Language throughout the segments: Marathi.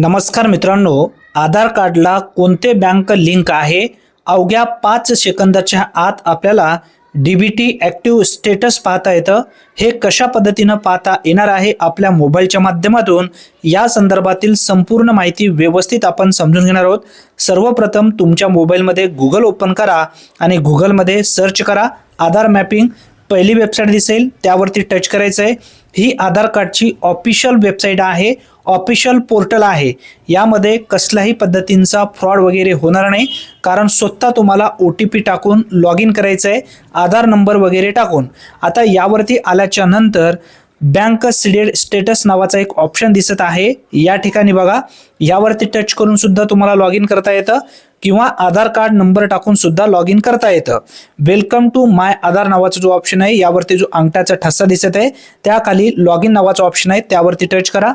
नमस्कार मित्रांनो, आधार कार्डला कोणते बँक लिंक आहे अवघ्या 5 सेकंदाच्या आत आपल्याला डीबीटी ॲक्टिव्ह स्टेटस पाहता येतं। हे कशा पद्धतीने पाहता येणार आहे आपल्या मोबाईलच्या माध्यमातून या संदर्भातील संपूर्ण माहिती व्यवस्थित आपण समजून घेणार आहोत। सर्वप्रथम तुमच्या मोबाईलमध्ये गूगल ओपन करा आणि गूगलमध्ये सर्च करा आधार मॅपिंग। पहिली वेबसाईट दिसेल त्यावरती टच करायचं आहे। ही आधार कार्डची ऑफिशियल वेबसाईट आहे, ऑफिशियल पोर्टल आहे। यामध्ये कसल्याही पद्धतींचा फ्रॉड वगैरे होणार नाही, कारण स्वतः तुम्हाला OTP टाकून लॉग इन करायचं आहे, आधार नंबर वगैरे टाकून। आता यावरती आल्याच्या नंतर बँक सीडेड स्टेटस नावाचा एक ऑप्शन दिसत आहे। या ठिकाणी बघा, यावरती टच करून सुद्धा तुम्हाला लॉग इन करता येतं किंवा आधार कार्ड नंबर टाकून सुद्धा लॉग इन करता येतं। वेलकम टू माय आधार नावाचा जो ऑप्शन आहे, यावरती जो अंगठाचा ठसा दिसत आहे त्याखाली लॉग इन नावाचा ऑप्शन आहे, त्यावरती टच करा।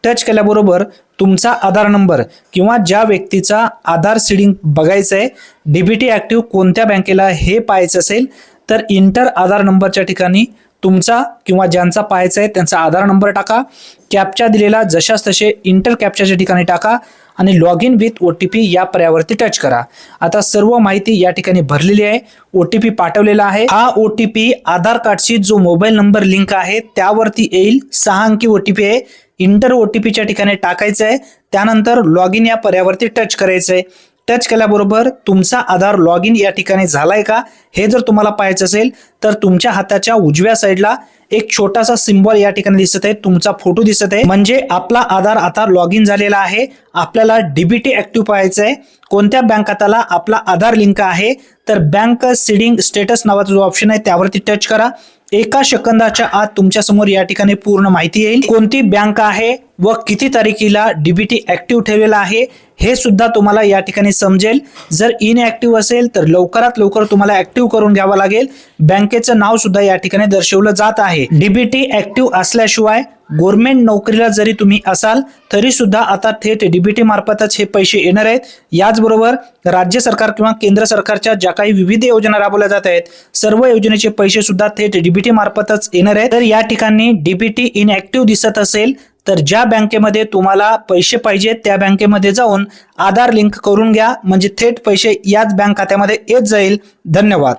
टच केल्याबरोबर तुमचा आधार नंबर किंवा ज्या व्यक्तीचा आधार सीडिंग बघायचं आहे, डीबीटी ॲक्टिव्ह कोणत्या बँकेला हे पाहायचं असेल तर इंटर आधार नंबरच्या ठिकाणी तुमचा किंवा ज्यांचा पाहायचा आहे त्यांचा आधार नंबर टाका। कॅप्चा दिलेला जशास तसे इंटर कॅप्चाच्या ठिकाणी टाका आणि लॉग इन विथ OTP या पर्यावरती टच करा। आता सर्व माहिती या ठिकाणी भरलेली आहे, OTP पाठवलेला आहे। हा OTP आधार कार्डशी जो मोबाईल नंबर लिंक आहे त्यावरती येईल। 6 अंकी OTP आहे। इंटर OTPच्या ठिकाणी टाकायचं आहे, त्यानंतर लॉग इन या पर्यावरती टच करायचं आहे। टच केल्याबरोबर तुमचा आधार लॉग इन या ठिकाणी झालाय का हे जर तुम्हाला पाहायचं असेल तर तुमच्या हाताच्या उजव्या साईडला एक छोटासा सिंबल या ठिकाणी दिसत आहे, तुमचा फोटो दिसत आहे, म्हणजे आपला आधार आता लॉग इन झालेला आहे। आपल्याला डीबीटी ॲक्टिव्ह पाहायचं आहे, कोणत्या बँक खात्याला आपला आधार लिंक आहे तर बँक सीडिंग स्टेटस नावाचा जो ऑप्शन आहे त्यावरती टच करा। एका सेकंदाच्या आत तुमच्या समोर या ठिकाणी पूर्ण माहिती येईल, कोणती बँक आहे व किती तारखेला डीबीटी ॲक्टिव्ह ठेवलेला आहे हे सुद्धा तुम्हाला या ठिकाणी समजेल। जर इनॲक्टिव्ह असेल तर लवकरात लवकर तुम्हाला ॲक्टिव्ह करून घ्यावं लागेल। बँकेचं नाव सुद्धा या ठिकाणी दर्शवलं जात आहे। डीबीटी ॲक्टिव्ह असल्याशिवाय गव्हर्नमेंट नोकरीला जरी तुम्ही असाल तरी सुद्धा आता थेट डीबीटी मार्फतच हे पैसे येणार आहेत। याचबरोबर राज्य सरकार किंवा केंद्र सरकारच्या ज्या काही विविध योजना राबवल्या जात आहेत सर्व योजनेचे पैसे सुद्धा थेट डीबीटी मार्फतच येणार आहेत। तर या ठिकाणी डीबीटी इनॲक्टिव्ह दिसत असेल तर ज्या बँकेमध्ये तुम्हाला पैसे पाहिजेत त्या बँकेमध्ये जाऊन आधार लिंक करून घ्या, म्हणजे थेट पैसे याच बँक खात्यामध्ये येत जाईल। धन्यवाद।